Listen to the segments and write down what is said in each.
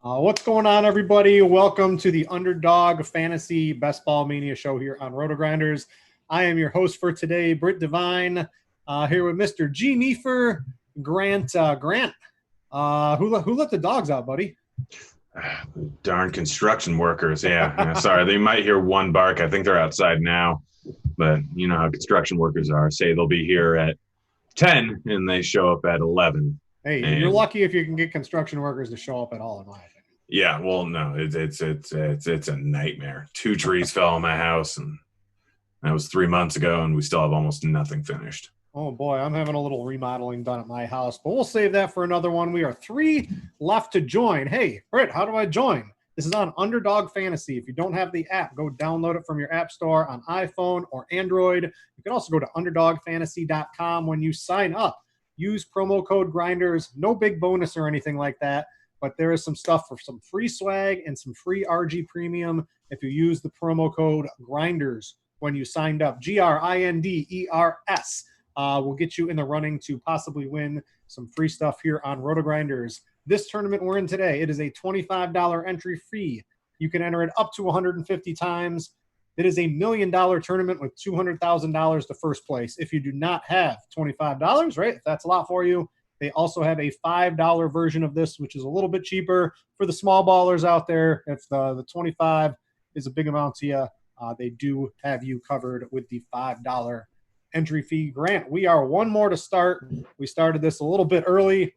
What's going on, everybody? Welcome to the Underdog Fantasy Best Ball Mania show here on RotoGrinders. I am your host for today, Britt Devine, here with Mr. G. Neefer, Grant. Who let the dogs out, buddy? Darn construction workers. Yeah. Sorry, they might hear one bark. I think they're outside now. But you know how construction workers are. Say they'll be here at 10 and they show up at 11. Hey, you're lucky if you can get construction workers to show up at all, in my opinion. Yeah, well, no, it's a nightmare. 2 trees fell on my house, and that was 3 months ago, and we still have almost nothing finished. Oh boy, I'm having a little remodeling done at my house, but we'll save that for another one. We are 3 left to join. Hey, Britt, how do I join? This is on Underdog Fantasy. If you don't have the app, go download it from your app store on iPhone or Android. You can also go to underdogfantasy.com when you sign up. Use promo code Grinders. No big bonus or anything like that, but there is some stuff for some free swag and some free RG Premium if you use the promo code Grinders when you signed up. GRINDERS will get you in the running to possibly win some free stuff here on RotoGrinders. This tournament we're in today, it is a $25 entry fee. You can enter it up to 150 times. It is a $1 million tournament with $200,000 to first place. If you do not have $25, right, if that's a lot for you, they also have a $5 version of this, which is a little bit cheaper for the small ballers out there. If the 25 is a big amount to you, they do have you covered with the $5 entry fee. Grant, we are one more to start. We started this a little bit early.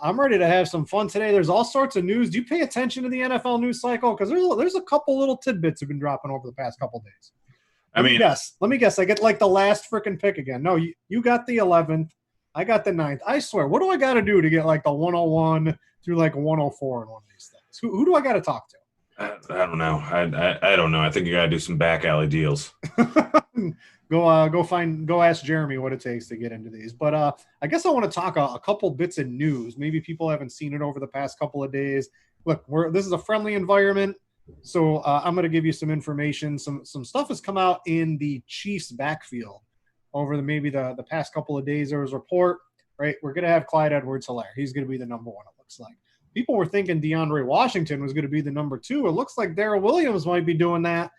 I'm ready to have some fun today. There's all sorts of news. Do you pay attention to the NFL news cycle? Because there's a couple little tidbits have been dropping over the past couple days. Let me guess. I get like the last freaking pick again. No, you got the 11th. I got the 9th. I swear, what do I got to do to get like the 101 through like 104 in one of these things? Who do I got to talk to? I don't know. I don't know. I think you got to do some back alley deals. Go ask Jeremy what it takes to get into these. But I guess I want to talk a couple bits of news. Maybe people haven't seen it over the past couple of days. Look, this is a friendly environment, so I'm going to give you some information. Some stuff has come out in the Chiefs backfield over the past couple of days. There was a report, right? We're going to have Clyde Edwards-Helaire. He's going to be the number 1, it looks like. People were thinking DeAndre Washington was going to be the number 2. It looks like Darrell Williams might be doing that.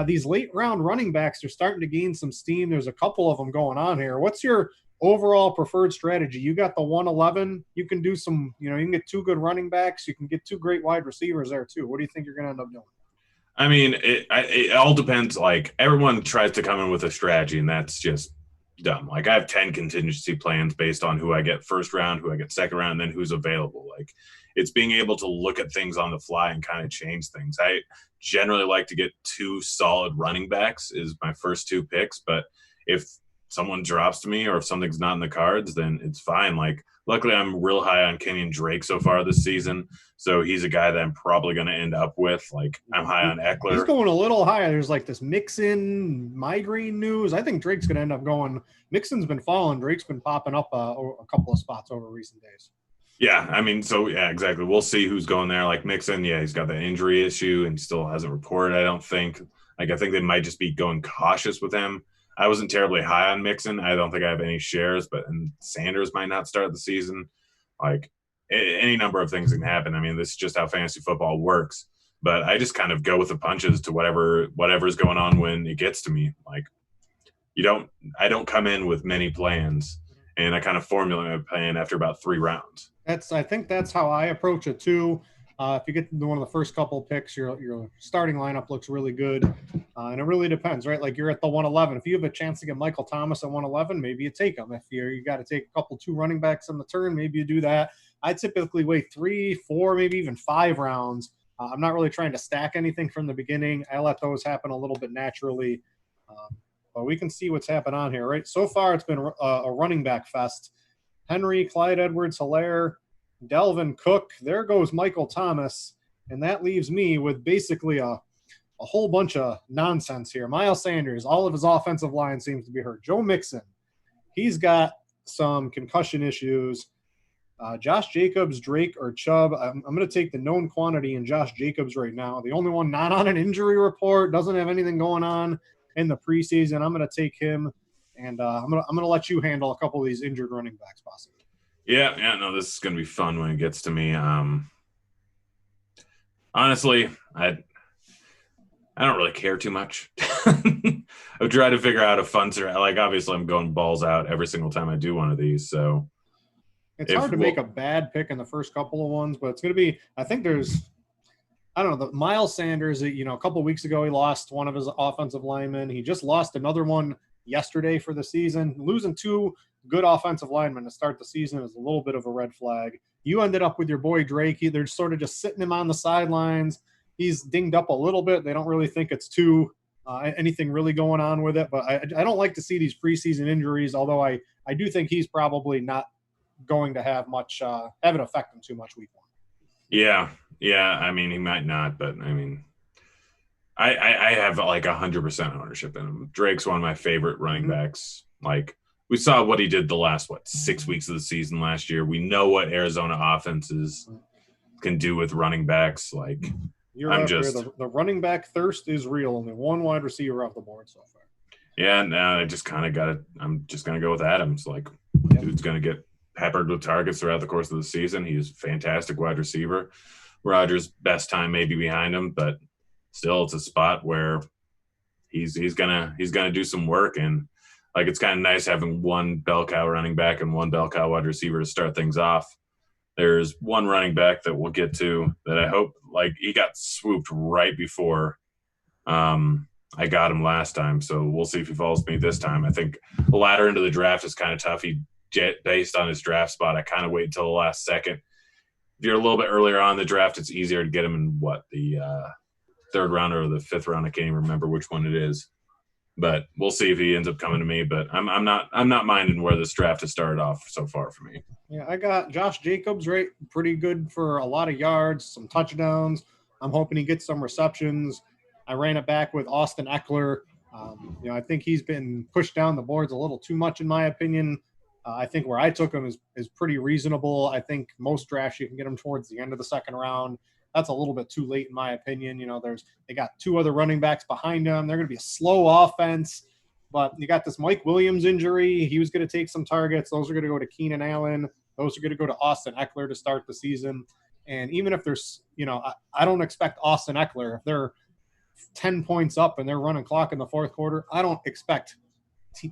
These late round running backs are starting to gain some steam. There's a couple of them going on here. What's your overall preferred strategy? You got the 111. You can do some, you can get 2 good running backs. You can get 2 great wide receivers there too. What do you think you're going to end up doing? I mean, it all depends. Like, everyone tries to come in with a strategy, and that's just dumb. Like, I have 10 contingency plans based on who I get first round, who I get second round, and then who's available. Like, it's being able to look at things on the fly and kind of change things. I generally like to get 2 solid running backs is my first 2 picks, but if someone drops to me or if something's not in the cards, then it's fine. Like, luckily I'm real high on Kenyon Drake so far this season, so he's a guy that I'm probably going to end up with. Like, I'm high on Eckler. He's going a little higher. There's like this Mixon migraine news. I think Drake's going to end up going. Mixon's been falling. Drake's been popping up a couple of spots over recent days. Yeah, I mean, so yeah, exactly. We'll see who's going there. Like Mixon, yeah, he's got the injury issue and still hasn't reported, I don't think. Like, I think they might just be going cautious with him. I wasn't terribly high on Mixon. I don't think I have any shares, and Sanders might not start the season. Like, any number of things can happen. I mean, this is just how fantasy football works. But I just kind of go with the punches to whatever's going on when it gets to me. Like, I don't come in with many plans, and I kind of formulate my plan after about 3 rounds. I think that's how I approach it too. If you get to one of the first couple of picks, your starting lineup looks really good. And it really depends, right? Like, you're at the 111. If you have a chance to get Michael Thomas at 111, maybe you take him. If you got to take a couple 2 running backs in the turn, maybe you do that. I typically wait 3, 4, maybe even 5 rounds. I'm not really trying to stack anything from the beginning. I let those happen a little bit naturally. But we can see what's happened on here, right? So far, it's been a running back fest. Henry, Clyde Edwards-Helaire, Dalvin Cook. There goes Michael Thomas. And that leaves me with basically a whole bunch of nonsense here. Miles Sanders, all of his offensive line seems to be hurt. Joe Mixon, he's got some concussion issues. Josh Jacobs, Drake, or Chubb. I'm going to take the known quantity in Josh Jacobs right now. The only one not on an injury report, doesn't have anything going on in the preseason. I'm going to take him, and I'm going to let you handle a couple of these injured running backs possibly. Yeah, no, this is going to be fun when it gets to me. Honestly, I don't really care too much. I'm trying to figure out a fun like obviously I'm going balls out every single time I do one of these. So It's hard to make a bad pick in the first couple of ones, but it's going to be. I think there's. I don't know. The Miles Sanders. A couple of weeks ago he lost one of his offensive linemen. He just lost another one yesterday for the season. Losing two good offensive linemen to start the season is a little bit of a red flag. You ended up with your boy Drake. They're sort of just sitting him on the sidelines. He's dinged up a little bit. They don't really think it's anything really going on with it. But I don't like to see these preseason injuries, although I do think he's probably not going to have it affect him too much week one. Yeah. I mean, he might not, but I mean, I have like 100% ownership in him. Drake's one of my favorite running backs. Like we saw what he did the last 6 weeks of the season last year. We know what Arizona offenses can do with running backs. Like the running back thirst is real, and the one wide receiver off the board so far. Yeah, now I just kind of got it. I'm just gonna go with Adams. Like, dude's gonna get peppered with targets throughout the course of the season. He's a fantastic wide receiver. Rodgers' best time may be behind him, but still, it's a spot where he's gonna do some work, and like it's kind of nice having one bell cow running back and one bell cow wide receiver to start things off. There's one running back that we'll get to that I hope, like, he got swooped right before I got him last time, so we'll see if he follows me this time. I think the latter end of the draft is kind of tough. Based on his draft spot, I kind of wait until the last second. If you're a little bit earlier on in the draft, it's easier to get him in the third round or the fifth round. I can't even remember which one it is, but we'll see if he ends up coming to me. But I'm not minding where this draft has started off so far for me. Yeah, I got Josh Jacobs right, pretty good for a lot of yards, some touchdowns. I'm hoping he gets some receptions. I ran it back with Austin Eckler. I think he's been pushed down the boards a little too much, in my opinion. I think where I took him is pretty reasonable. I think most drafts you can get him towards the end of the second round. That's a little bit too late, in my opinion. They got two other running backs behind him. They're going to be a slow offense, but you got this Mike Williams injury. He was going to take some targets. Those are going to go to Keenan Allen. Those are going to go to Austin Eckler to start the season. And even if there's, I don't expect Austin Eckler, if they're 10 points up and they're running clock in the fourth quarter, I don't expect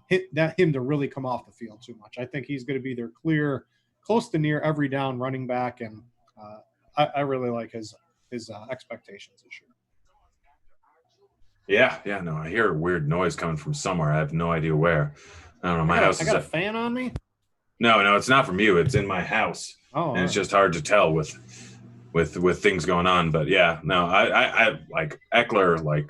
him to really come off the field too much. I think he's going to be their clear, close to near every down running back, and I really like his expectations this year. Yeah, no, I hear a weird noise coming from somewhere. I have no idea where. I don't know. My house I got a fan on me? No, it's not from you. It's in my house. Oh, and it's just hard to tell with things going on. But yeah, no, I like Eckler. Like,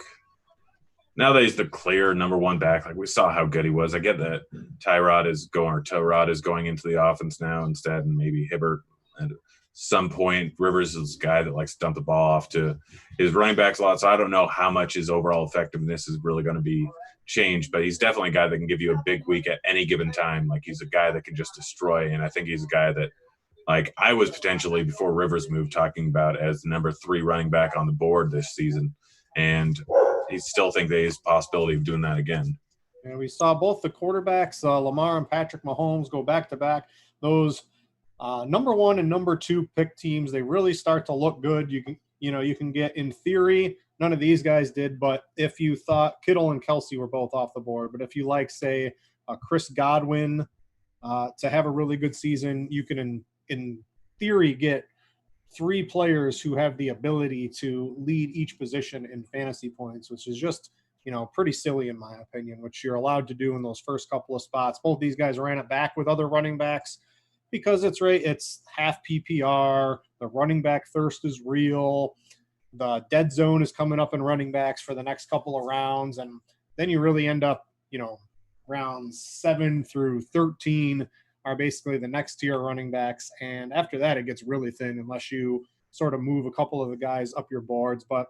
now that he's the clear number one back, like we saw how good he was. I get that Tyrod is going into the offense now instead, and maybe Hibbert at some point. Rivers is a guy that likes to dump the ball off to his running backs a lot. So I don't know how much his overall effectiveness is really going to be changed, but he's definitely a guy that can give you a big week at any given time. Like, he's a guy that can just destroy, and I think he's a guy that, like, I was potentially, before Rivers moved, talking about as the number 3 running back on the board this season, and he still think there is a possibility of doing that again. And we saw both the quarterbacks, Lamar and Patrick Mahomes, go back-to-back. Those number 1 and number 2 pick teams, they really start to look good. You can get, in theory, none of these guys did, but if you thought Kittle and Kelsey were both off the board, but if you like, say, Chris Godwin to have a really good season, you can, in theory, get 3 players who have the ability to lead each position in fantasy points, which is just, pretty silly in my opinion, which you're allowed to do in those first couple of spots. Both these guys ran it back with other running backs because it's half PPR. The running back thirst is real. The dead zone is coming up in running backs for the next couple of rounds. And then you really end up, rounds 7 through 13 are basically the next tier running backs. And after that, it gets really thin unless you sort of move a couple of the guys up your boards. But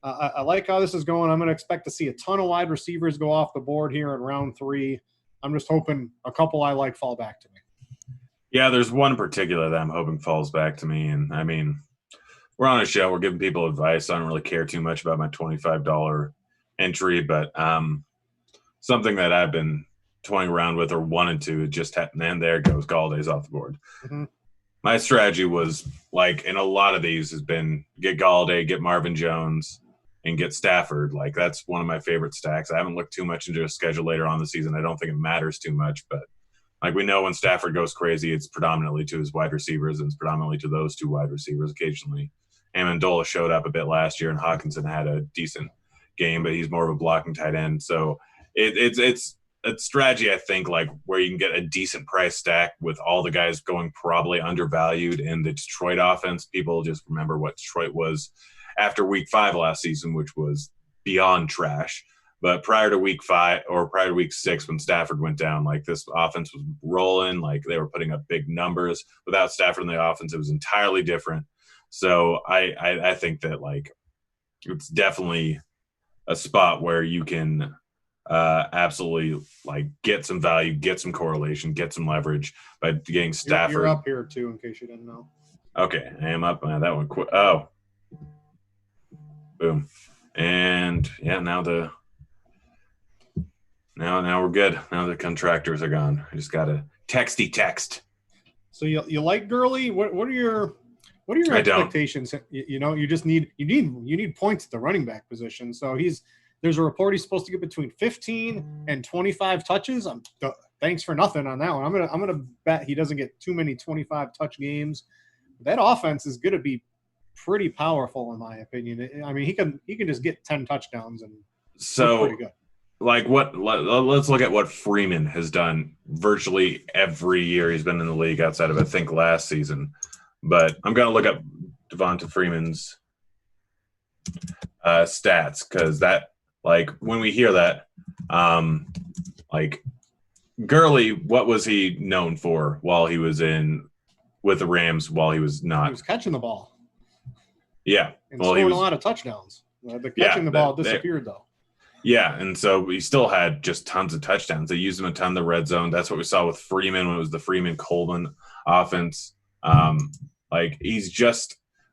I like how this is going. I'm going to expect to see a ton of wide receivers go off the board here in round 3. I'm just hoping a couple I like fall back to me. Yeah, there's one in particular that I'm hoping falls back to me. And I mean, we're on a show. We're giving people advice. I don't really care too much about my $25 entry, but something that I've been toying around with or wanted to just happen, and there goes Galladay's off the board. Mm-hmm. My strategy was, like, in a lot of these has been get Galladay, get Marvin Jones, and get Stafford. Like, that's one of my favorite stacks. I haven't looked too much into a schedule later on the season. I don't think it matters too much, but like we know when Stafford goes crazy, it's predominantly to his wide receivers, and it's predominantly to those two wide receivers occasionally. Amendola showed up a bit last year, and Hawkinson had a decent game, but he's more of a blocking tight end. So it's a strategy, I think, like where you can get a decent price stack with all the guys going probably undervalued in the Detroit offense. People just remember what Detroit was after week 5 last season, which was beyond trash. But prior to week 5 or prior to week 6, when Stafford went down, like this offense was rolling, like they were putting up big numbers. Without Stafford in the offense, it was entirely different. So I think that like it's definitely a spot where you can absolutely like get some value, get some correlation, get some leverage by getting Stafford. You're up here too, in case you didn't know. Okay, I am up. That one. Oh, boom, and yeah, now we're good. Now the contractors are gone. I just got a text. So you like Gurley? What are your expectations? You just need points at the running back position. So there's a report he's supposed to get between 15 and 25 touches. Thanks for nothing on that one. I'm gonna bet he doesn't get too many 25 touch games. That offense is gonna be pretty powerful in my opinion. I mean, he can just get 10 touchdowns and so pretty good. Like let's look at what Freeman has done virtually every year he's been in the league outside of I think last season. But I'm gonna look up Devonta Freeman's stats because that, like, when we hear that, like Gurley, what was he known for while he was with the Rams? While he was not, he was catching the ball. Yeah, and scoring a lot of touchdowns. The catching the ball disappeared though. Yeah, and so he still had just tons of touchdowns. They used him a ton in the red zone. That's what we saw with Freeman when it was the Freeman-Coleman offense. Like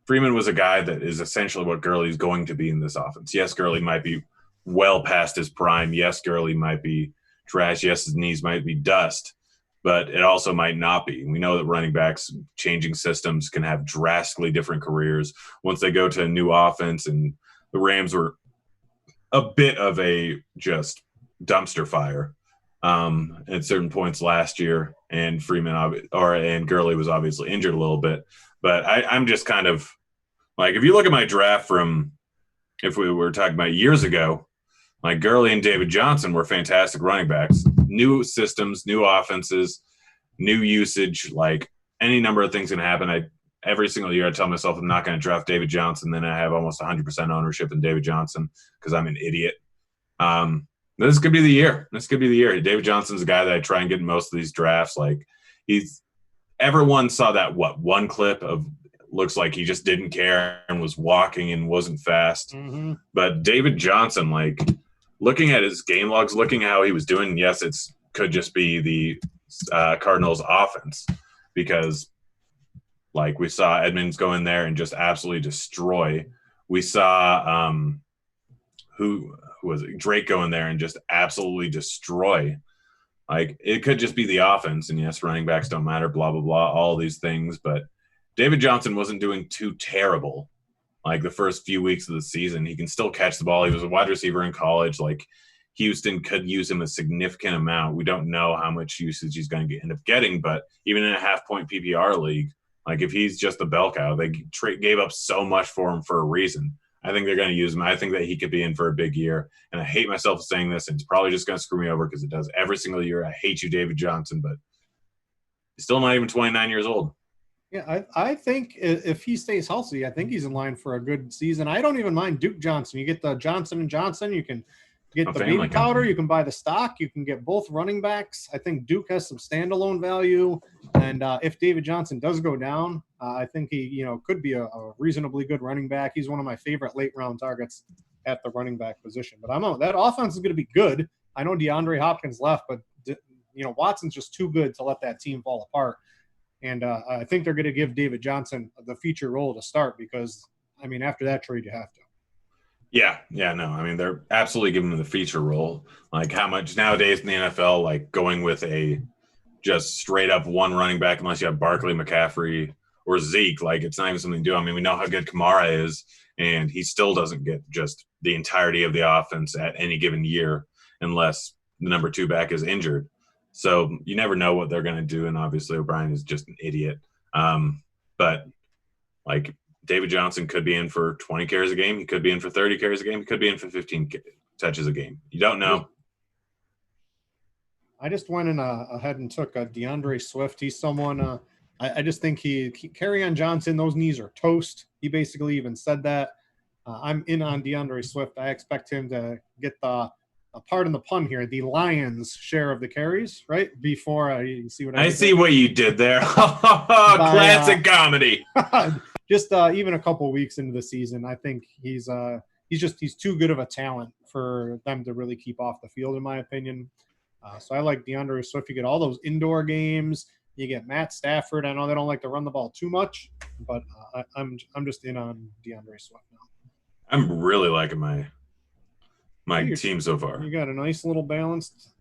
Freeman was a guy that is essentially what Gurley's going to be in this offense. Yes, Gurley might be well past his prime. Yes, Gurley might be trash. Yes, his knees might be dust, but it also might not be. We know that running backs changing systems can have drastically different careers once they go to a new offense, and the Rams were a bit of a just dumpster fire at certain points last year, and and Gurley was obviously injured a little bit. But I'm just kind of like, if you look at my draft from if we were talking about years ago, like Gurley and David Johnson were fantastic running backs. New systems, new offenses, new usage, like any number of things can happen. Every single year I tell myself I'm not going to draft David Johnson. Then I have almost 100% ownership in David Johnson because I'm an idiot. This could be the year. David Johnson's a guy that I try and get in most of these drafts. Like everyone saw that one clip of looks like he just didn't care and was walking and wasn't fast. Mm-hmm. But David Johnson, like looking at his game logs, looking at how he was doing, yes, could just be the Cardinals offense because like we saw Edmonds go in there and just absolutely destroy. We saw who was it? Drake go in there and just absolutely destroy. Like it could just be the offense, and yes, running backs don't matter, blah, blah, blah, all these things. But David Johnson wasn't doing too terrible. Like the first few weeks of the season, he can still catch the ball. He was a wide receiver in college. Like Houston could use him a significant amount. We don't know how much usage he's going to end up getting, but even in a half-point PPR league, like if he's just the bell cow, they gave up so much for him for a reason. I think they're going to use him. I think that he could be in for a big year. And I hate myself for saying this, and it's probably just going to screw me over because it does every single year. I hate you, David Johnson, but he's still not even 29 years old. Yeah, I think if he stays healthy, I think he's in line for a good season. I don't even mind Duke Johnson. You get the Johnson & Johnson. You can get the baby powder. You can buy the stock. You can get both running backs. I think Duke has some standalone value. And if David Johnson does go down, I think he could be a reasonably good running back. He's one of my favorite late-round targets at the running back position. But that offense is going to be good. I know DeAndre Hopkins left, but Watson's just too good to let that team fall apart. And I think they're going to give David Johnson the feature role to start because, I mean, after that trade, you have to. Yeah, no. I mean, they're absolutely giving him the feature role. Like how much nowadays in the NFL, like going with a just straight up one running back, unless you have Barkley, McCaffrey, or Zeke. Like, it's not even something to do. I mean, we know how good Kamara is, and he still doesn't get just the entirety of the offense at any given year unless the number 2 back is injured. So you never know what they're going to do, and obviously O'Brien is just an idiot. But, like, David Johnson could be in for 20 carries a game. He could be in for 30 carries a game. He could be in for 15 touches a game. You don't know. I just went in ahead and took DeAndre Swift. He's someone I just think he Kerryon Johnson, those knees are toast. He basically even said that. I'm in on DeAndre Swift. I expect him to get pardon the pun here, the Lions' share of the carries, right? Before you see what I see what you did there. Classic comedy. Just even a couple weeks into the season, I think he's too good of a talent for them to really keep off the field, in my opinion. So I like DeAndre Swift. You get all those indoor games. You get Matt Stafford. I know they don't like to run the ball too much, but I'm just in on DeAndre Swift now. I'm really liking my team so far. You got a nice little balanced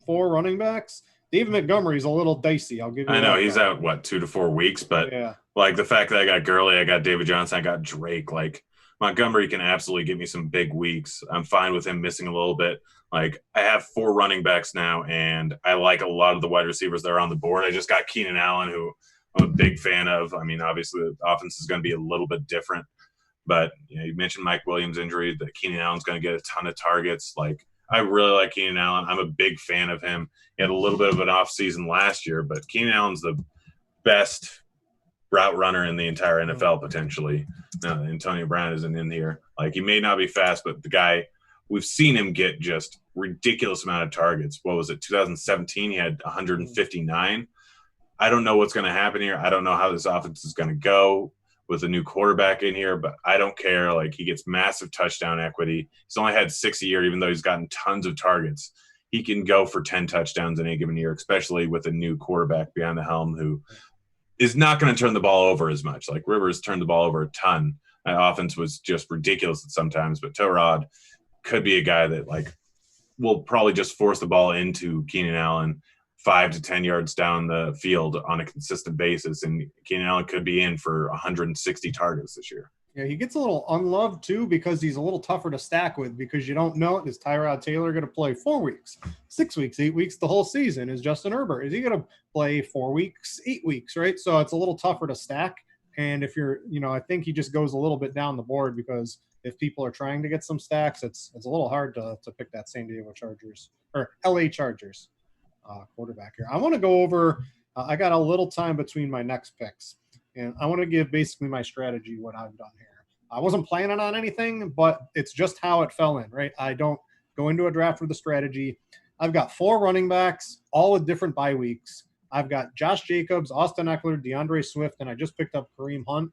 4 running backs. David Montgomery's a little dicey. I'll give you. I know he's out 2 to 4 weeks, but yeah. Like the fact that I got Gurley, I got David Johnson, I got Drake. Like Montgomery can absolutely give me some big weeks. I'm fine with him missing a little bit. Like I have 4 running backs now, and I like a lot of the wide receivers that are on the board. I just got Keenan Allen, who I'm a big fan of. I mean, obviously the offense is going to be a little bit different, but you mentioned Mike Williams' injury. That Keenan Allen's going to get a ton of targets. Like I really like Keenan Allen. I'm a big fan of him. He had a little bit of an off season last year, but Keenan Allen's the best route runner in the entire NFL potentially. Now, Antonio Brown isn't in here. Like he may not be fast, but the guy, we've seen him get just ridiculous amount of targets. What was it? 2017, he had 159. I don't know what's going to happen here. I don't know how this offense is going to go with a new quarterback in here, but I don't care. Like he gets massive touchdown equity. He's only had 6 a year, even though he's gotten tons of targets. He can go for 10 touchdowns in any given year, especially with a new quarterback behind the helm who is not going to turn the ball over as much. Like Rivers turned the ball over a ton. That offense was just ridiculous at sometimes, but Tyrod could be a guy that like will probably just force the ball into Keenan Allen 5 to 10 yards down the field on a consistent basis. And Keenan Allen could be in for 160 targets this year. Yeah, he gets a little unloved too because he's a little tougher to stack with because you don't know, is Tyrod Taylor going to play 4 weeks, 6 weeks, 8 weeks, the whole season? Is Justin Herbert, is he going to play 4 weeks, 8 weeks, right? So it's a little tougher to stack. And if you're, I think he just goes a little bit down the board because if people are trying to get some stacks, it's a little hard to pick that San Diego Chargers or LA Chargers quarterback here. I want to go over, I got a little time between my next picks. And I want to give basically my strategy, what I've done here. I wasn't planning on anything, but it's just how it fell in, right? I don't go into a draft with a strategy. I've got 4 running backs, all with different bye weeks. I've got Josh Jacobs, Austin Eckler, DeAndre Swift, and I just picked up Kareem Hunt.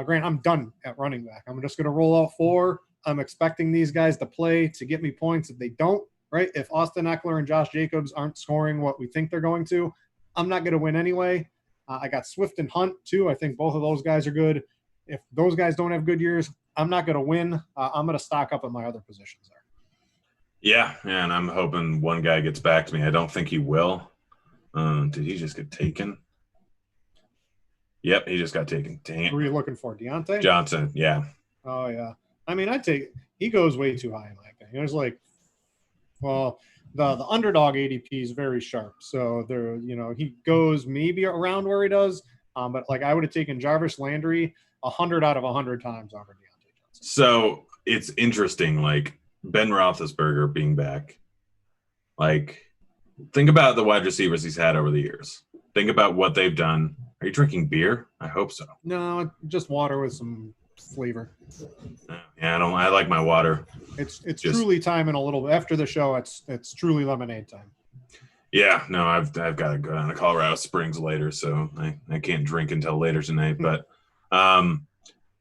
Grant, I'm done at running back. I'm just going to roll out 4. I'm expecting these guys to play to get me points. If they don't, right, if Austin Eckler and Josh Jacobs aren't scoring what we think they're going to, I'm not going to win anyway. I got Swift and Hunt, too. I think both of those guys are good. If those guys don't have good years, I'm not going to win. I'm going to stock up at my other positions there. Yeah, and I'm hoping one guy gets back to me. I don't think he will. Did he just get taken? Yep, he just got taken. Dang it. Who are you looking for, Deontay? Johnson, yeah. Oh, yeah. I mean, he goes way too high in my opinion. There's like, well, the underdog ADP is very sharp. So there, he goes maybe around where he does. But like I would have taken Jarvis Landry 100 out of 100 times over Deontay Johnson. So it's interesting, like Ben Roethlisberger being back. Like, think about the wide receivers he's had over the years. Think about what they've done. Are you drinking beer? I hope so. No, just water with some flavor. Yeah, I like my water. It's just truly time in a little bit. After the show, it's truly lemonade time. Yeah, no, I've got to go down to Colorado Springs later, so I can't drink until later tonight. But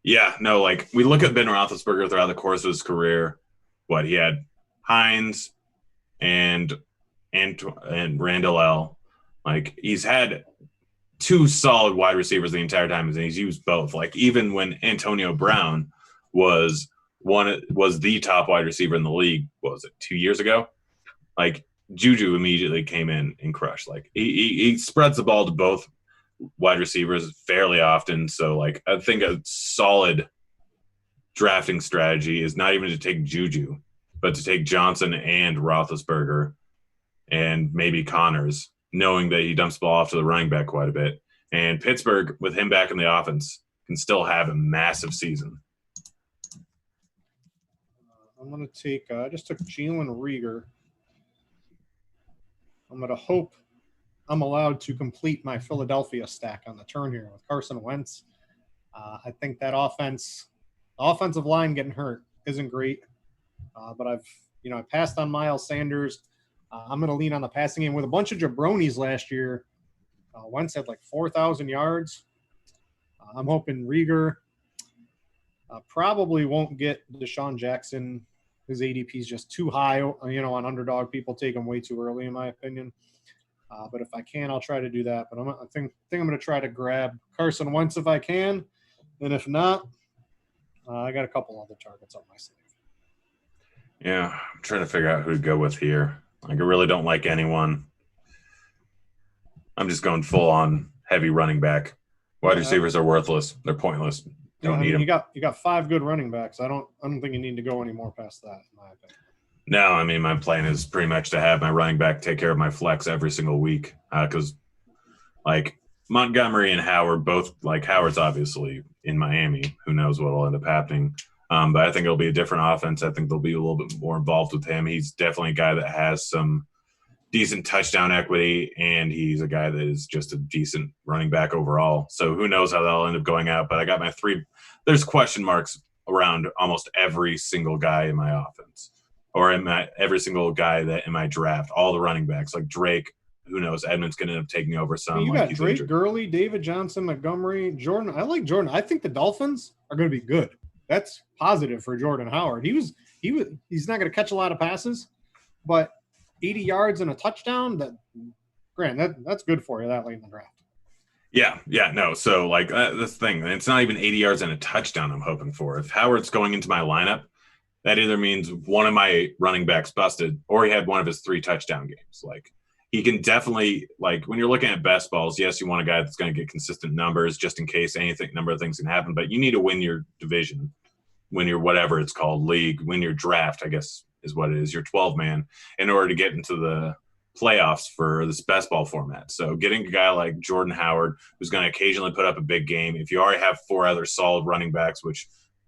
yeah, no, like we look at Ben Roethlisberger throughout the course of his career. What he had Hines and Randall L. Like he's had 2 solid wide receivers the entire time, and he's used both. Like even when Antonio Brown was the top wide receiver in the league, what was it, 2 years ago? Like Juju immediately came in and crushed. Like he spreads the ball to both wide receivers fairly often. So, like, I think a solid drafting strategy is not even to take Juju, but to take Johnson and Roethlisberger and maybe Connors, knowing that he dumps the ball off to the running back quite a bit. And Pittsburgh, with him back in the offense, can still have a massive season. I'm going to take I just took Jalen Reagor. I'm going to hope I'm allowed to complete my Philadelphia stack on the turn here with Carson Wentz. I think that offensive line getting hurt isn't great. But I passed on Miles Sanders. I'm going to lean on the passing game with a bunch of jabronis last year. Wentz had like 4,000 yards. I'm hoping Reagor probably won't get Deshaun Jackson. His ADP is just too high. On Underdog, people take him way too early, in my opinion. But if I can, I'll try to do that. But I think I'm going to try to grab Carson Wentz if I can. And if not, I got a couple other targets on my sleeve. Yeah, I'm trying to figure out who to go with here. Like, I really don't like anyone. I'm just going full on heavy running back. Wide receivers are worthless. They're pointless. Don't need them. You got 5 good running backs. I don't think you need to go any more past that, in my opinion. No, I mean, my plan is pretty much to have my running back take care of my flex every single week. Because, like, Montgomery and Howard both, like, Howard's obviously in Miami. Who knows what will end up happening. But I think it'll be a different offense. I think they'll be a little bit more involved with him. He's definitely a guy that has some decent touchdown equity, and he's a guy that is just a decent running back overall. So who knows how that'll end up going out. But I got my 3 – there's question marks around almost every single guy in my offense or every single guy that in my draft, all the running backs. Like Drake, who knows, Edmonds going to end up taking over some. You got Drake, Gurley, David Johnson, Montgomery, Jordan. I like Jordan. I think the Dolphins are going to be good. That's positive for Jordan Howard. He's not going to catch a lot of passes, but 80 yards and a touchdown, that's good for you that late in the draft. Yeah, no. So, like, this thing, it's not even 80 yards and a touchdown I'm hoping for. If Howard's going into my lineup, that either means one of my running backs busted or he had one of his 3 touchdown games. Like, he can definitely, like, when you're looking at best balls, yes, you want a guy that's going to get consistent numbers just in case number of things can happen, but you need to win your division, win your whatever it's called, league, win your draft, I guess is what it is, your 12-man, in order to get into the playoffs for this best ball format. So getting a guy like Jordan Howard, who's going to occasionally put up a big game, if you already have 4 other solid running backs, which,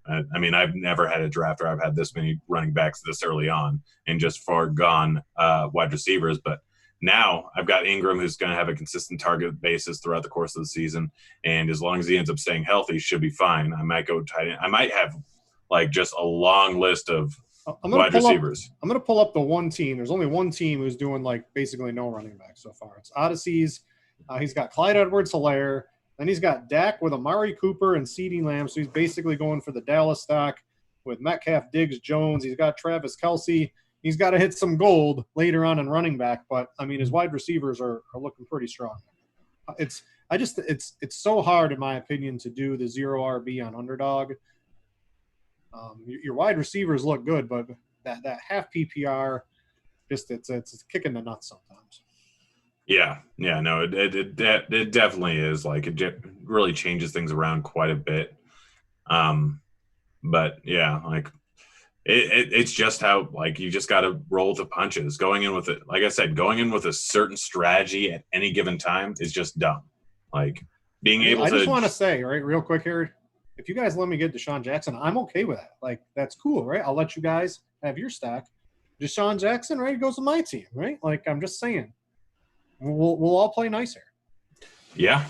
I mean, I've never had a draft where I've had this many running backs this early on and just far gone wide receivers, but now I've got Ingram, who's going to have a consistent target basis throughout the course of the season, and as long as he ends up staying healthy, should be fine. I might go tight end. I might have, like, just a long list of wide receivers. I'm going to pull up the one team. There's only one team who's doing, like, basically no running back so far. It's Odyssey's. He's got Clyde Edwards-Helaire. Then he's got Dak with Amari Cooper and CeeDee Lamb, so he's basically going for the Dallas stock with Metcalf, Diggs, Jones. He's got Travis Kelce. He's got to hit some gold later on in running back, but I mean his wide receivers are looking pretty strong. It's so hard in my opinion to do the 0 RB on Underdog. Your wide receivers look good, but that half PPR just it's kicking the nuts sometimes. Yeah, no, it definitely is. Like, it really changes things around quite a bit. But yeah, like. It's just how, like, you just got to roll with the punches. Going in with it, like I said, going in with a certain strategy at any given time is just dumb. Like, being able to. I just want to say, right, real quick here, if you guys let me get Deshaun Jackson, I'm okay with that. Like, that's cool, right? I'll let you guys have your stack. Deshaun Jackson, right, goes to my team, right? Like, I'm just saying, we'll all play nicer. Yeah.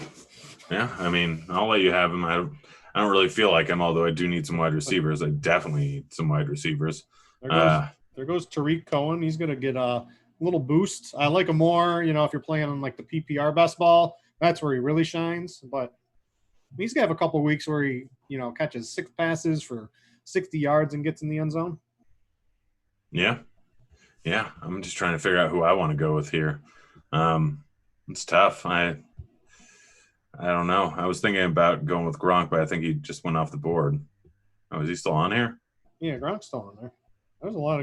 I mean, I'll let you have him. I don't really feel like him, although I do need some wide receivers. I definitely need some wide receivers. There goes Tariq Cohen. He's going to get a little boost. I like him more, if you're playing on, like, the PPR best ball. That's where he really shines. But he's going to have a couple of weeks where he, catches 6 passes for 60 yards and gets in the end zone. Yeah. I'm just trying to figure out who I want to go with here. It's tough. I don't know. I was thinking about going with Gronk, but I think he just went off the board. Oh, is he still on here? Yeah, Gronk's still on there. There's a lot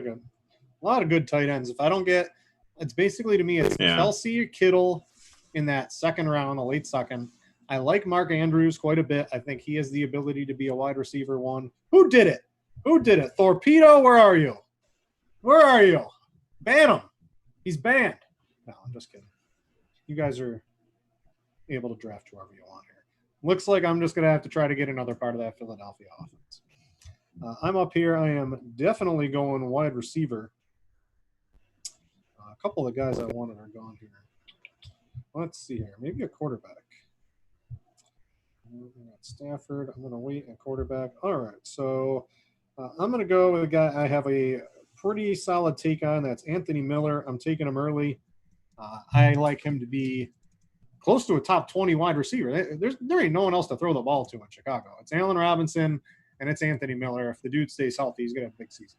of good tight ends. If I don't get, it's basically, to me, it's Kelce or Kittle in that second round, the late second. I like Mark Andrews quite a bit. I think he has the ability to be a wide receiver one. Who did it? Torpedo, where are you? Ban him. He's banned. No, I'm just kidding. You guys are able to draft whoever you want here. Looks like I'm just going to have to try to get another part of that Philadelphia offense. I'm up here. I am definitely going wide receiver. A couple of guys I wanted are gone here. Let's see here. Maybe a quarterback. Stafford. I'm going to wait a quarterback. All right. So I'm going to go with a guy I have a pretty solid take on. That's Anthony Miller. I'm taking him early. I like him to be close to a top 20 wide receiver. There ain't no one else to throw the ball to in Chicago. It's Allen Robinson and it's Anthony Miller. If the dude stays healthy, he's going to have a big season.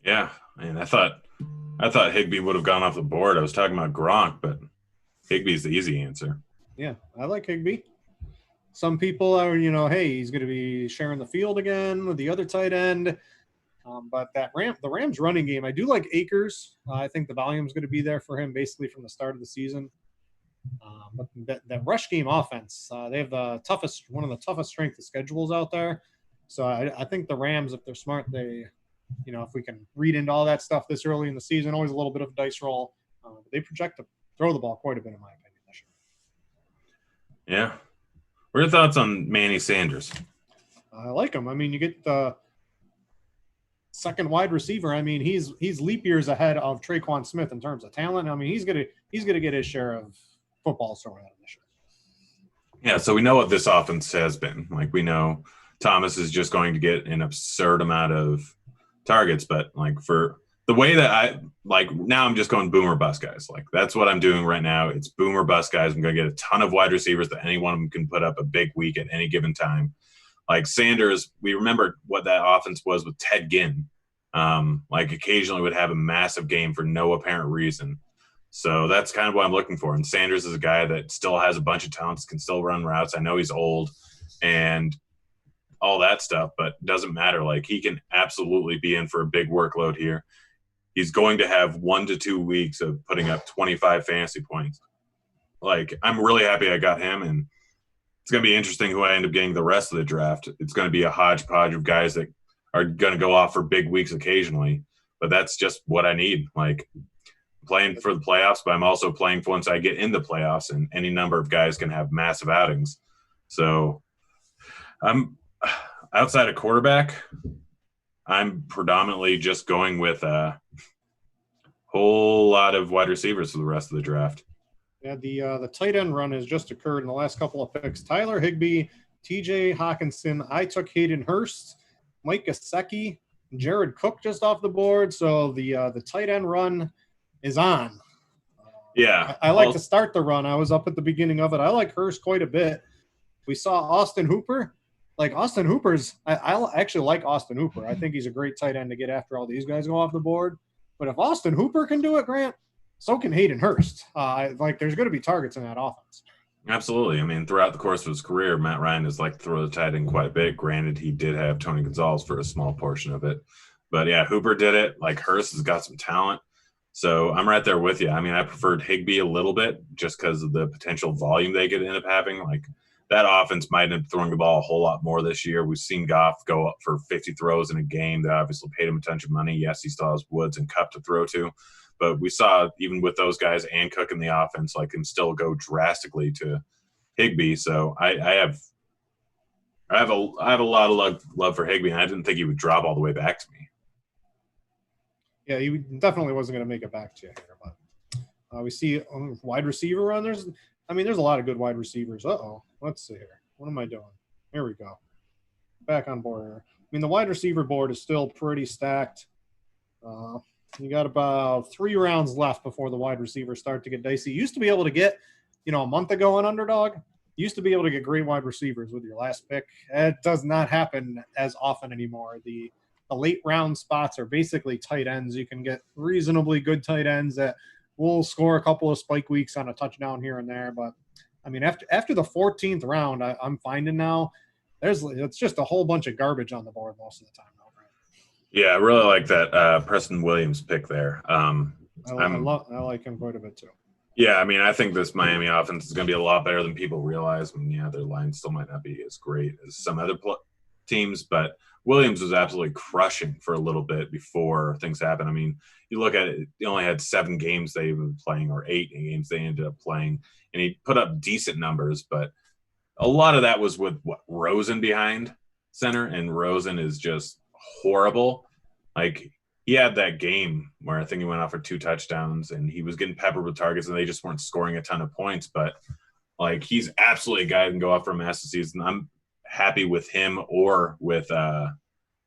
Yeah. Man, I thought Higbee would have gone off the board. I was talking about Gronk, but Higbee's the easy answer. Yeah, I like Higbee. Some people are, hey, he's going to be sharing the field again with the other tight end. But the Rams running game, I do like Akers. I think the volume is going to be there for him basically from the start of the season. But that rush game offense, they have one of the toughest strength of schedules out there. So I think the Rams, if they're smart, they, if we can read into all that stuff this early in the season, always a little bit of a dice roll. They project to throw the ball quite a bit, in my opinion, this year. Yeah. What are your thoughts on Manny Sanders? I like him. I mean, you get the second wide receiver. I mean, he's leap years ahead of Traquan Smith in terms of talent. I mean, he's gonna get his share of footballs thrown at him this year. Yeah, so we know what this offense has been. Like, we know Thomas is just going to get an absurd amount of targets, but like for the way that now I'm just going boomer bust guys. Like, that's what I'm doing right now. It's boomer bust guys. I'm going to get a ton of wide receivers that any one of them can put up a big week at any given time. Like Sanders, we remember what that offense was with Ted Ginn. Like occasionally would have a massive game for no apparent reason. So that's kind of what I'm looking for. And Sanders is a guy that still has a bunch of talents, can still run routes. I know he's old and all that stuff, but doesn't matter. Like, he can absolutely be in for a big workload here. He's going to have 1 to 2 weeks of putting up 25 fantasy points. Like, I'm really happy I got him, and it's going to be interesting who I end up getting the rest of the draft. It's going to be a hodgepodge of guys that are going to go off for big weeks occasionally, but that's just what I need. Like, playing for the playoffs, but I'm also playing for once I get in the playoffs, and any number of guys can have massive outings. So I'm outside of quarterback, I'm predominantly just going with a whole lot of wide receivers for the rest of the draft. Yeah, the tight end run has just occurred in the last couple of picks. Tyler Higbee, T.J. Hawkinson. I took Hayden Hurst, Mike Gesicki, Jared Cook just off the board. So the tight end run is on. Yeah. I like to start the run. I was up at the beginning of it. I like Hurst quite a bit. We saw Austin Hooper. Like, Austin Hooper's – I actually like Austin Hooper. I think he's a great tight end to get after all these guys go off the board. But if Austin Hooper can do it, Grant, so can Hayden Hurst. There's going to be targets in that offense. Absolutely. I mean, throughout the course of his career, Matt Ryan has liked to throw the tight end quite a bit. Granted, he did have Tony Gonzalez for a small portion of it. But, yeah, Hooper did it. Like, Hurst has got some talent. So I'm right there with you. I mean, I preferred Higbee a little bit just because of the potential volume they could end up having. Like, that offense might end up throwing the ball a whole lot more this year. We've seen Goff go up for 50 throws in a game. That obviously paid him a ton of money. Yes, he still has Woods and Kupp to throw to. But we saw, even with those guys and Cook in the offense, like, him still go drastically to Higbee. So I have a lot of love for Higbee, and I didn't think he would drop all the way back to me. Yeah, he definitely wasn't going to make it back to you here. But we see wide receiver run. There's a lot of good wide receivers. Let's see here. What am I doing? Here we go. Back on board here. I mean, the wide receiver board is still pretty stacked. You got about 3 rounds left before the wide receivers start to get dicey. You used to be able to get, a month ago on Underdog, you used to be able to get great wide receivers with your last pick. It does not happen as often anymore. The late round spots are basically tight ends. You can get reasonably good tight ends that will score a couple of spike weeks on a touchdown here and there. But, I mean, after the 14th round, I'm finding now it's just a whole bunch of garbage on the board most of the time. Yeah, I really like that Preston Williams pick there. I like him quite a bit too. Yeah, I mean, I think this Miami offense is going to be a lot better than people realize. I mean, yeah, their line still might not be as great as some other teams, but Williams was absolutely crushing for a little bit before things happened. I mean, you look at it, he only had 7 games they were playing, or 8 games they ended up playing, and he put up decent numbers, but a lot of that was with Rosen behind center, and Rosen is just horrible. Like, he had that game where I think he went off for 2 touchdowns and he was getting peppered with targets and they just weren't scoring a ton of points. But like, he's absolutely a guy that can go off for a massive season. I'm happy with him or with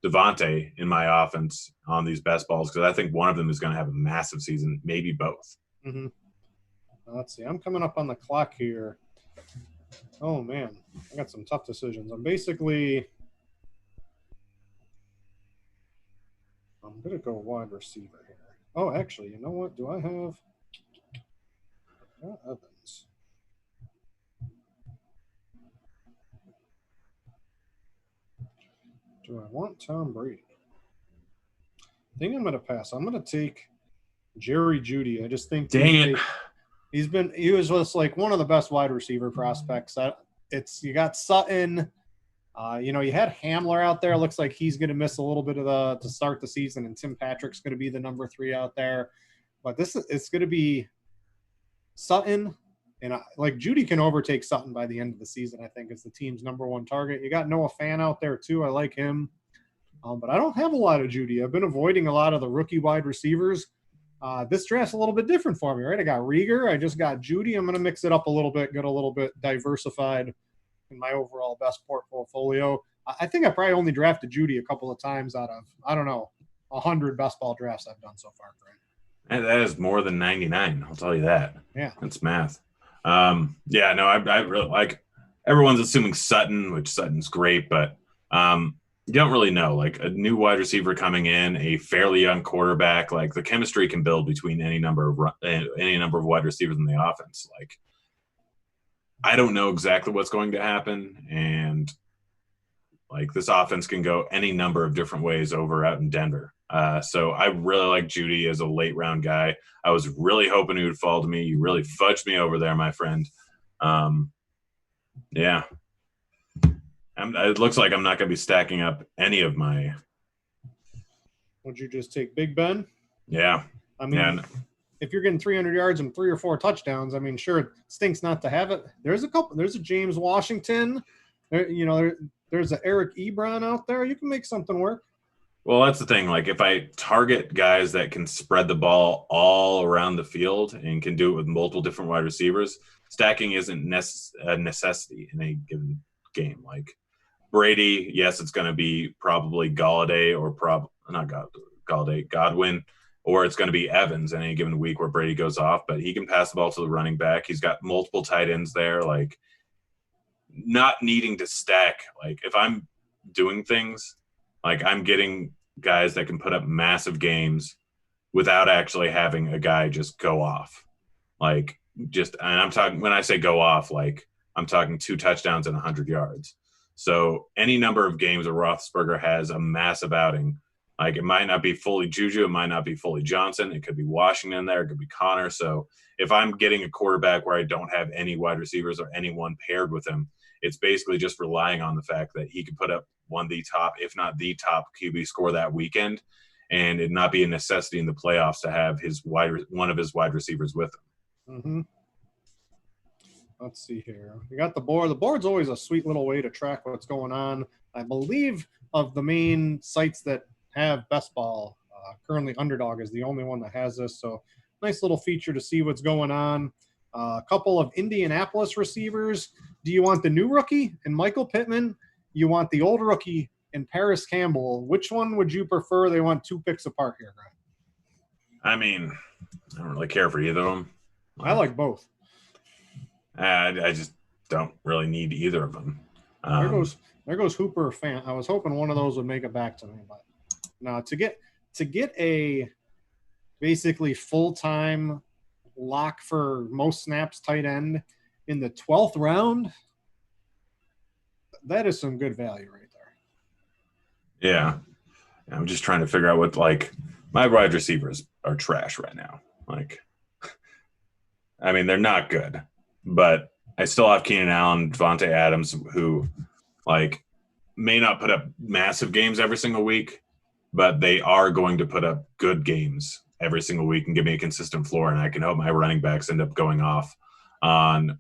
Devonta in my offense on these best balls, because I think one of them is going to have a massive season, maybe both. Mm-hmm. Let's see. I'm coming up on the clock here. Oh, man. I got some tough decisions. I'm going to go wide receiver here. Oh, actually, you know what? Do I have Evans? Do I want Tom Brady? I think I'm going to pass. I'm going to take Jerry Jeudy. I just think Dang it. he was just like one of the best wide receiver prospects. You got Sutton. You had Hamler out there. Looks like he's going to miss a little bit to start the season, and Tim Patrick's going to be the number 3 out there. But it's going to be Sutton, and like Jeudy can overtake Sutton by the end of the season. I think is the team's number 1 target. You got Noah Fant out there too. I like him, but I don't have a lot of Jeudy. I've been avoiding a lot of the rookie wide receivers. This draft's a little bit different for me, right? I got Rieger. I just got Jeudy. I'm going to mix it up a little bit, get a little bit diversified in my overall best portfolio. I think I probably only drafted Jeudy a couple of times out of, 100 best ball drafts I've done so far, Grant. And that is more than 99. I'll tell you that. Yeah. That's math. I really like, everyone's assuming Sutton, which Sutton's great, but you don't really know. Like, a new wide receiver coming in, a fairly young quarterback, like, the chemistry can build between any number of wide receivers in the offense. Like, I don't know exactly what's going to happen, and like, this offense can go any number of different ways over out in Denver. So I really like Jeudy as a late round guy. I was really hoping he would fall to me. You really fudged me over there, my friend. Yeah. It looks like I'm not going to be stacking up any of my. Would you just take Big Ben? Yeah. I mean, if you're getting 300 yards and 3 or 4 touchdowns, I mean, sure, it stinks not to have it. There's a James Washington. There's an Eric Ebron out there. You can make something work. Well, that's the thing. Like, if I target guys that can spread the ball all around the field and can do it with multiple different wide receivers, stacking isn't a necessity in a given game. Like, Brady, yes, it's going to be probably Galladay or Godwin, or it's going to be Evans in any given week where Brady goes off, but he can pass the ball to the running back. He's got multiple tight ends there. Like, not needing to stack. Like, if I'm doing things, like, I'm getting guys that can put up massive games without actually having a guy just go off. Like, and I'm talking, when I say go off, like, I'm talking 2 touchdowns and 100 yards. So any number of games where Roethlisberger has a massive outing, like, it might not be fully Juju, it might not be fully Johnson, it could be Washington there, it could be Connor. So if I'm getting a quarterback where I don't have any wide receivers or anyone paired with him, it's basically just relying on the fact that he could put up one of the top, if not the top QB score that weekend, and it not be a necessity in the playoffs to have one of his wide receivers with him. Mm-hmm. Let's see here. We got the board. The board's always a sweet little way to track what's going on. I believe of the main sites that have best ball, currently Underdog is the only one that has this. So nice little feature to see what's going on. A couple of Indianapolis receivers. Do you want the new rookie and Michael Pittman? You want the old rookie and Paris Campbell? Which one would you prefer? They want 2 picks apart here, Grant. I mean, I don't really care for either of them. I like both. I just don't really need either of them. There goes Hooper fan. I was hoping one of those would make it back to me, but no. To get a basically full-time lock for most snaps tight end in the 12th round, that is some good value right there. Yeah. I'm just trying to figure out what, like, my wide receivers are trash right now. Like, I mean, they're not good, but I still have Keenan Allen, Devontae Adams, who like may not put up massive games every single week, but they are going to put up good games every single week and give me a consistent floor. And I can hope my running backs end up going off on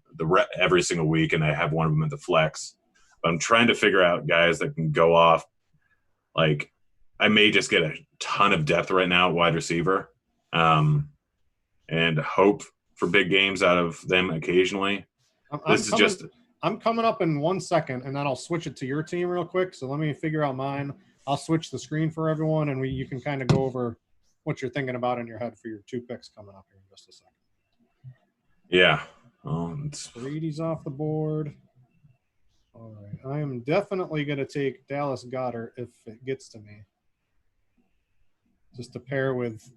every single week, and I have one of them at the flex. But I'm trying to figure out guys that can go off. Like, I may just get a ton of depth right now at wide receiver, and hope for big games out of them occasionally. I'm coming up in 1 second, and then I'll switch it to your team real quick. So let me figure out mine. I'll switch the screen for everyone, and you can kind of go over what you're thinking about in your head for your 2 picks coming up here in just a second. Yeah. Brady's off the board. All right. I am definitely going to take Dallas Goedert if it gets to me. Just to pair with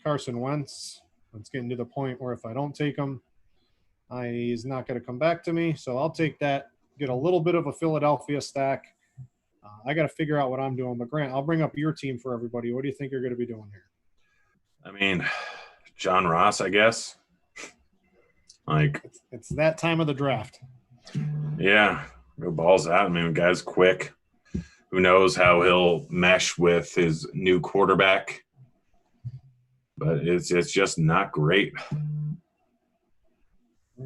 Carson Wentz. It's getting to the point where if I don't take him, he's not going to come back to me. So I'll take that, get a little bit of a Philadelphia stack. I got to figure out what I'm doing. But Grant, I'll bring up your team for everybody. What do you think you're going to be doing here? I mean, John Ross, I guess. Like, it's that time of the draft. Yeah, go balls out. I mean, the guy's quick. Who knows how he'll mesh with his new quarterback? But it's just not great.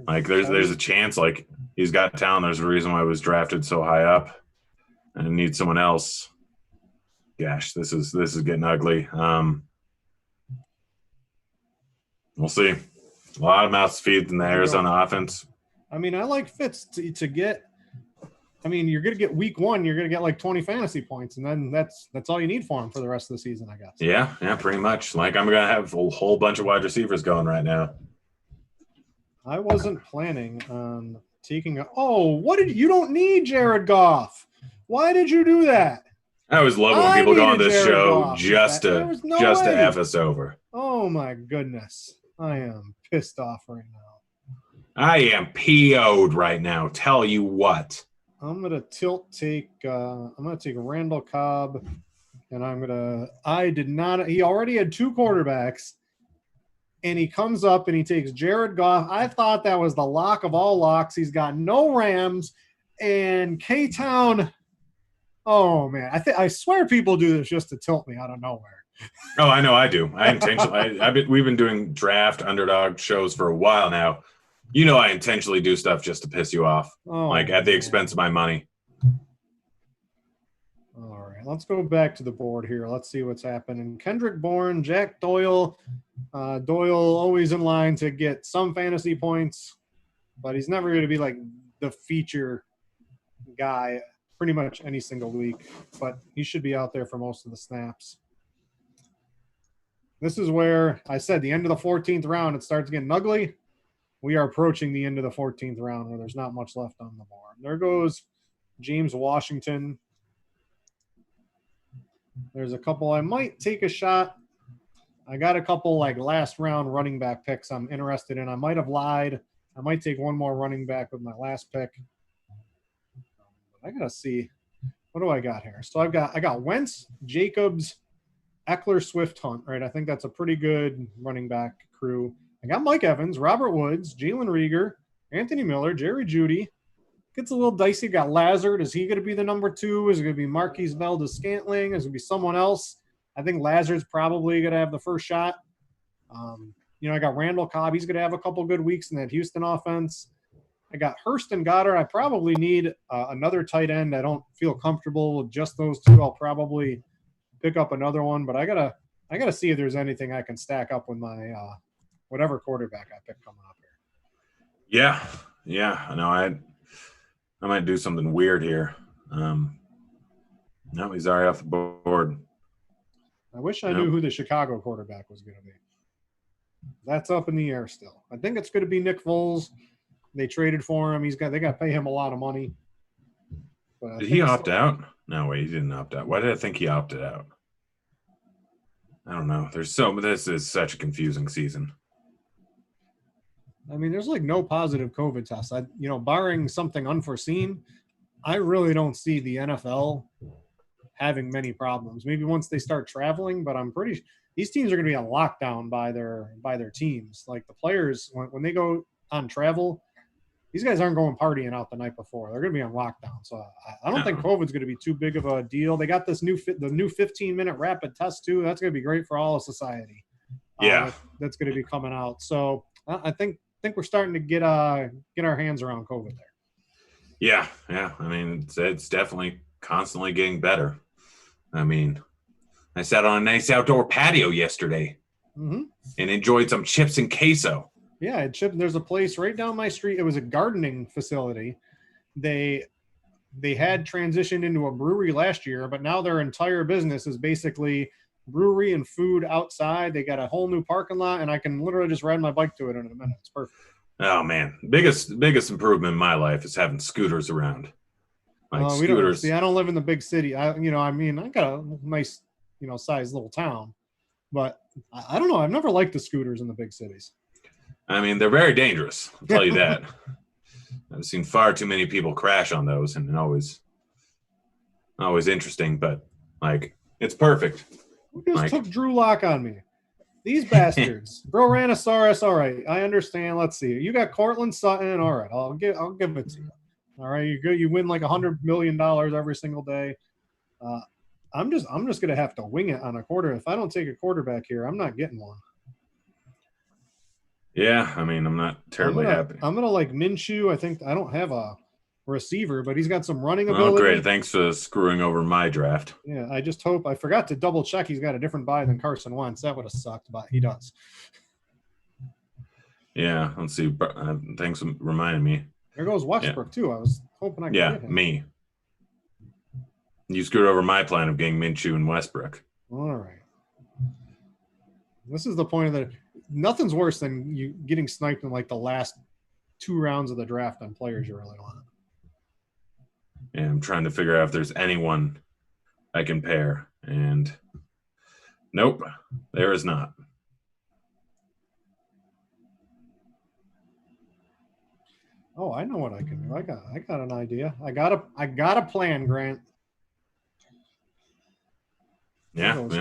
Like, there's a chance, like, he's got talent. There's a reason why he was drafted so high up, and I need someone else. Gosh, this is getting ugly. We'll see. A lot of mouths to feed in the Arizona offense. I mean, I like Fitz to get. I mean, you're going to get week 1. You're going to get like 20 fantasy points, and then that's all you need for him for the rest of the season, I guess. Yeah, pretty much. Like, I'm going to have a whole bunch of wide receivers going right now. I wasn't planning on taking you don't need Jared Goff. Why did you do that? I always love when people go on this show just to F us over. Oh my goodness. I am pissed off right now. I am PO'd right now. Tell you what. I'm gonna take Randall Cobb, and he already had 2 quarterbacks, and he comes up and he takes Jared Goff. I thought that was the lock of all locks. He's got no Rams, and K-Town. Oh man, I swear people do this just to tilt me out of nowhere. Oh, I know I do. I intentionally. We've been doing draft underdog shows for a while now. You know, I intentionally do stuff just to piss you off, at the expense of my money. All right, let's go back to the board here. Let's see what's happening. Kendrick Bourne, Jack Doyle. Doyle always in line to get some fantasy points, but he's never going to be like the feature guy pretty much any single week, but he should be out there for most of the snaps. This is where I said the end of the 14th round, it starts getting ugly. We are approaching the end of the 14th round where there's not much left on the board. There goes James Washington. There's a couple I might take a shot. I got a couple like last round running back picks I'm interested in. I might have lied. I might take one more running back with my last pick. I gotta see. What do I got here? So I got Wentz, Jacobs, Eckler, Swift, Hunt, right? I think that's a pretty good running back crew. I got Mike Evans, Robert Woods, Jalen Reagor, Anthony Miller, Jerry Jeudy. Gets a little dicey. Got Lazard. Is he going to be the number 2? Is it going to be Marquise Valdes-Scantling? Is it going to be someone else? I think Lazard's probably going to have the first shot. I got Randall Cobb. He's going to have a couple good weeks in that Houston offense. I got Hurst and Goddard. I probably need another tight end. I don't feel comfortable with just those 2. I'll probably pick up another one, but I gotta see if there's anything I can stack up with my whatever quarterback I pick coming up here. Yeah. I know I might do something weird here. No, he's already off the board. I wish I knew who the Chicago quarterback was going to be. That's up in the air still. I think it's going to be Nick Foles. They traded for him. They got to pay him a lot of money. Did he opt out? No, wait, he didn't opt out. Why did I think he opted out? I don't know. This is such a confusing season. I mean, there's like no positive COVID tests. Barring something unforeseen, I really don't see the NFL having many problems. Maybe once they start traveling, but I'm pretty these teams are going to be on lockdown by their teams. Like the players, when they go on travel, these guys aren't going partying out the night before. They're going to be on lockdown. So I don't think COVID's going to be too big of a deal. They got this the new 15-minute rapid test too. That's going to be great for all of society. Yeah, that's going to be coming out. So I think we're starting to get our hands around COVID there. Yeah. I mean, it's definitely constantly getting better. I mean, I sat on a nice outdoor patio yesterday and enjoyed some chips and queso. Yeah, there's a place right down my street. It was a gardening facility. They had transitioned into a brewery last year, but now their entire business is basically brewery and food outside. They got a whole new parking lot, and I can literally just ride my bike to it in a minute. It's perfect. Oh man, biggest improvement in my life is having scooters around. Like scooters. I don't live in the big city. I got a nice, sized little town, but I don't know. I've never liked the scooters in the big cities. I mean, they're very dangerous. I'll tell you that. I've seen far too many people crash on those, and always interesting. But like, it's perfect. Who just took Drew Lock on me? These bastards. Broranosaurus, all right. I understand. Let's see. You got Cortland Sutton. All right. I'll give it to you. All right. You're good. You win like $100 million every single day. I'm just gonna have to wing it on a quarter. If I don't take a quarterback here, I'm not getting one. Yeah, I mean, I'm not terribly happy. I'm gonna like Minshew. I think I don't have a receiver, but he's got some running ability. Oh, great. Thanks for screwing over my draft. Yeah, I just hope. I forgot to double check he's got a different bye than Carson Wentz. That would have sucked, but he does. Yeah, let's see. Thanks for reminding me. There goes Westbrook, too. I was hoping I could get him. Me. You screwed over my plan of getting Minshew and Westbrook. All right. This is the point of the – nothing's worse than you getting sniped in like the last 2 rounds of the draft on players you really want. Yeah, I'm trying to figure out if there's anyone I can pair. And nope, there is not. Oh, I know what I can do. I got an idea. I got a plan, Grant.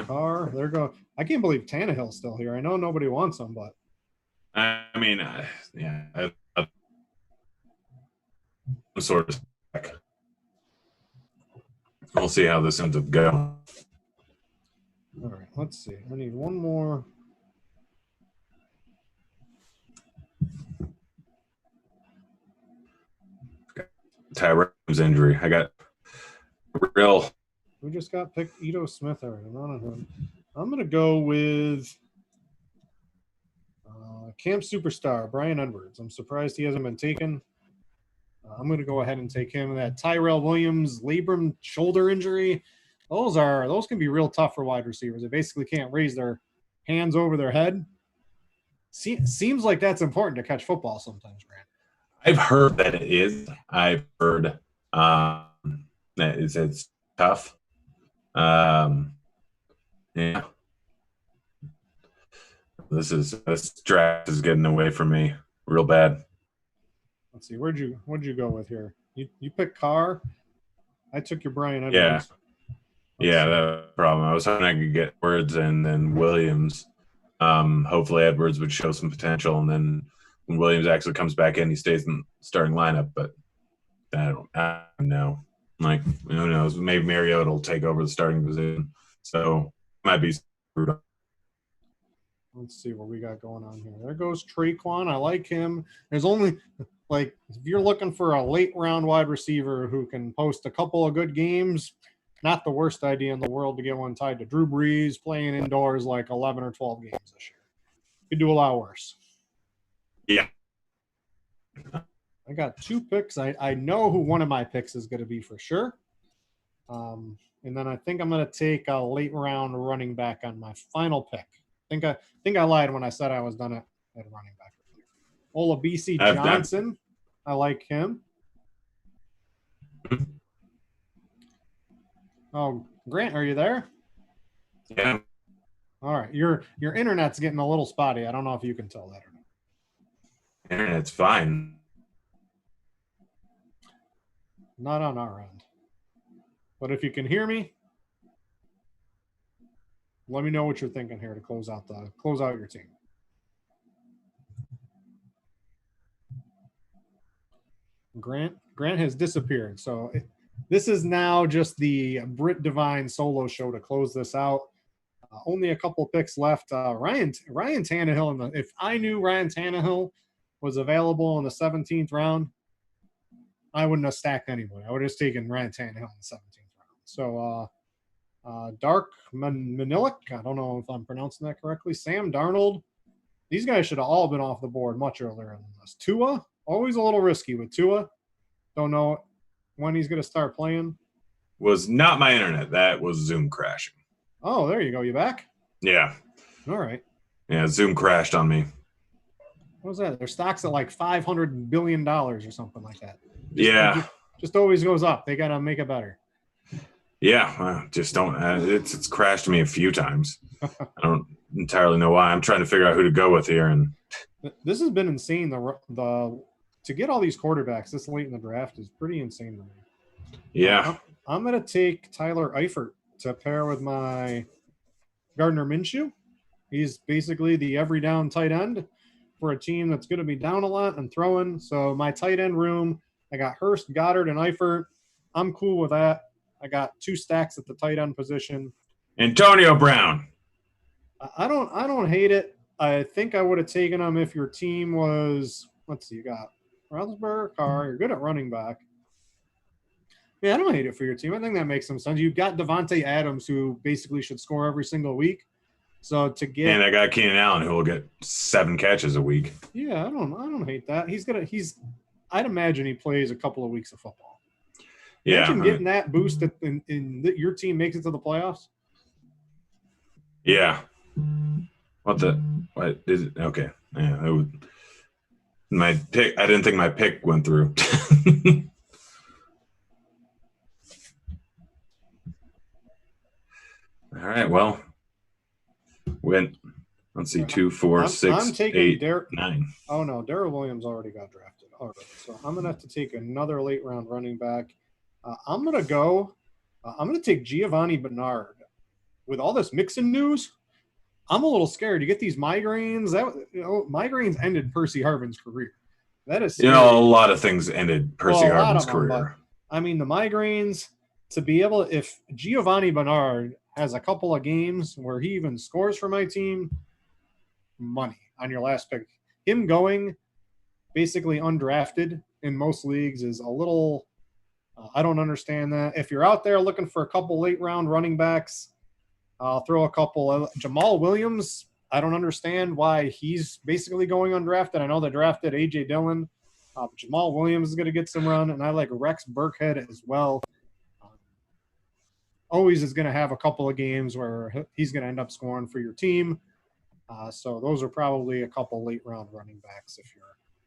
Carr. There go. I can't believe Tannehill's still here. I know nobody wants him, but I mean, yeah, sort of. We'll see how this ends up going. All right, let's see. I need one more. Tyreek's injury. I got real. We just got picked Ito Smith already. I'm going to go with Camp Superstar, Brian Edwards. I'm surprised he hasn't been taken. I'm going to go ahead and take him. That Tyrell Williams labrum shoulder injury, those can be real tough for wide receivers. They basically can't raise their hands over their head. Seems like that's important to catch football sometimes, Grant. I've heard that it is. I've heard that it's tough. Yeah. This draft is getting away from me real bad. Let's see. What'd you go with here? You picked Carr. I took your Brian Edwards. Yeah, that's the problem. I was hoping I could get Edwards and then Williams. Hopefully Edwards would show some potential, and then when Williams actually comes back in, he stays in the starting lineup. But I don't know. Like, who knows? Maybe Mariota will take over the starting position. So might be screwed up. Let's see what we got going on here. There goes Traquan. I like him. There's only like if you're looking for a late round wide receiver who can post a couple of good games, not the worst idea in the world to get one tied to Drew Brees playing indoors like 11 or 12 games this year. Could do a lot worse. Yeah. I got 2 picks. I know who one of my picks is going to be for sure. And then I think I'm going to take a late round running back on my final pick. I think I lied when I said I was done at running back. Olabisi Johnson. I like him. Oh, Grant, are you there? Yeah. All right. Your internet's getting a little spotty. I don't know if you can tell that or not. Internet's fine. Not on our end. But if you can hear me. Let me know what you're thinking here to close out your team. Grant has disappeared. So this is now just the Brit Divine solo show to close this out. Only a couple picks left. Ryan Tannehill. If I knew Ryan Tannehill was available in the 17th round, I wouldn't have stacked anybody. I would have just taken Ryan Tannehill in the 17th round. So Dark Manilik, I don't know if I'm pronouncing that correctly. Sam Darnold. These guys should have all been off the board much earlier than this. Tua, always a little risky with Tua. Don't know when he's going to start playing. Was not my internet. That was Zoom crashing. Oh, there you go. You back? Yeah. All right. Yeah, Zoom crashed on me. What was that? Their stock's at like $500 billion or something like that. Just always goes up. They got to make it better. Yeah, just don't. It's crashed me a few times. I don't entirely know why. I'm trying to figure out who to go with here, and this has been insane. The to get all these quarterbacks this late in the draft is pretty insane to me. Yeah, I'm gonna take Tyler Eifert to pair with my Gardner Minshew. He's basically the every down tight end for a team that's going to be down a lot and throwing. So my tight end room, I got Hurst, Goddard, and Eifert. I'm cool with that. I got 2 stacks at the tight end position. Antonio Brown. I don't hate it. I think I would have taken him if your team was, let's see, you got Roethlisberger, Carr. You're good at running back. Yeah, I don't hate it for your team. I think that makes some sense. You've got Devontae Adams, who basically should score every single week. So to get, and I got Keenan Allen, who will get 7 catches a week. Yeah, I don't hate that. I'd imagine he plays a couple of weeks of football. Imagine getting that boost in that your team makes it to the playoffs. Yeah. What is it? Okay. Yeah. My pick. I didn't think my pick went through. All right. Well, let's see, 2, 4, 6, 8, 9. Oh no, Darrell Williams already got drafted. All right, so I'm gonna have to take another late round running back. I'm gonna take Giovanni Bernard. With all this Mixon news, I'm a little scared. You get these migraines. Migraines ended Percy Harvin's career. That is scary. A lot of things ended Percy Harvin's career. I mean, the migraines, to be able, if Giovanni Bernard has a couple of games where he even scores for my team, money on your last pick. Him going basically undrafted in most leagues is a little, I don't understand that. If you're out there looking for a couple late round running backs, I'll throw a couple. Jamal Williams, I don't understand why he's basically going undrafted. I know they drafted A.J. Dillon, but Jamal Williams is going to get some run, and I like Rex Burkhead as well. Always is going to have a couple of games where he's going to end up scoring for your team. So those are probably a couple late round running backs if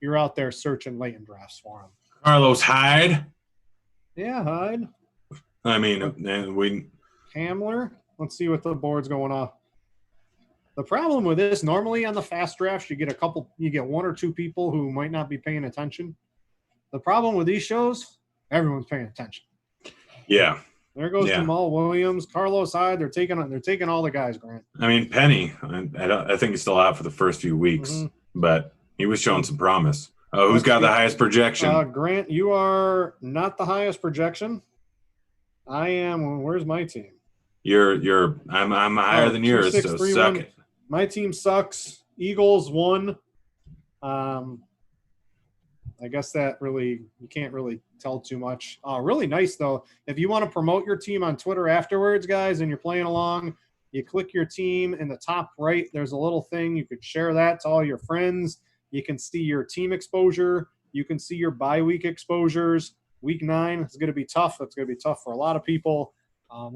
you're out there searching late in drafts for them. Carlos Hyde. Yeah, Hyde. I mean, Hamler. Let's see what the board's going off. The problem with this, normally on the fast drafts, you get 1 or 2 people who might not be paying attention. The problem with these shows, everyone's paying attention. Yeah. There goes Jamal Williams, Carlos Hyde. They're taking all the guys, Grant. I mean, Penny. I think he's still out for the first few weeks, but he was showing some promise. Who's got the highest projection? Grant, you are not the highest projection. I am. Where's my team? I'm higher than yours, 6, so 3, suck 1. it. My team sucks. Eagles won. I guess that really, you can't really tell too much. Really nice, though. If you want to promote your team on Twitter afterwards, guys, and you're playing along, you click your team in the top right. There's a little thing. You could share that to all your friends. You can see your team exposure. You can see your bye week exposures. Week 9 is going to be tough. That's going to be tough for a lot of people.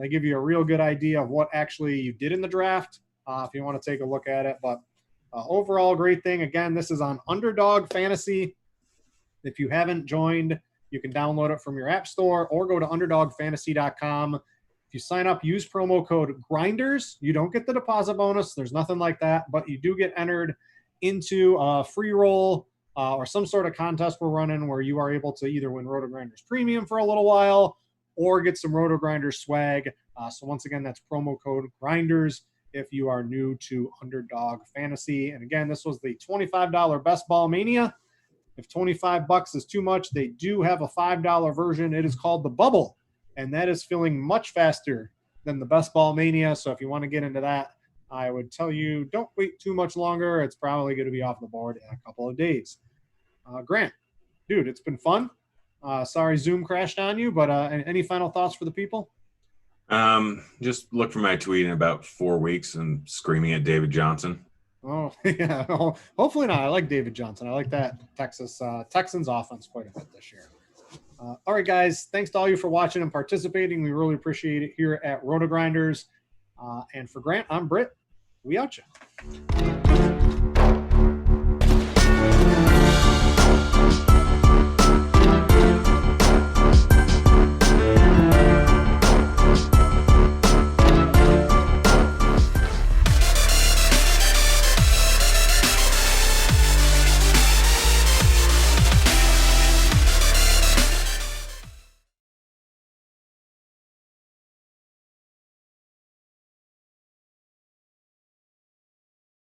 They give you a real good idea of what actually you did in the draft if you want to take a look at it. But overall, great thing. Again, this is on Underdog Fantasy. If you haven't joined, you can download it from your app store or go to UnderdogFantasy.com. If you sign up, use promo code GRINDERS. You don't get the deposit bonus. There's nothing like that, but you do get entered into a free roll or some sort of contest we're running where you are able to either win RotoGrinders Premium for a little while or get some RotoGrinders swag. So once again, that's promo code GRINDERS. if you are new to Underdog Fantasy. And again, this was the $25 Best Ball Mania. If $25 is too much, they do have a $5 version. It is called the Bubble, and that is filling much faster than the Best Ball Mania. So if you want to get into that, I would tell you don't wait too much longer. It's probably going to be off the board in a couple of days. Grant, dude, it's been fun. Sorry Zoom crashed on you, but any final thoughts for the people? Just look for my tweet in about 4 weeks and screaming at David Johnson. Oh, yeah. Hopefully not. I like David Johnson. I like that Texans offense quite a bit this year. All right, guys. Thanks to all you for watching and participating. We really appreciate it here at RotoGrinders. And for Grant, I'm Britt. We out you.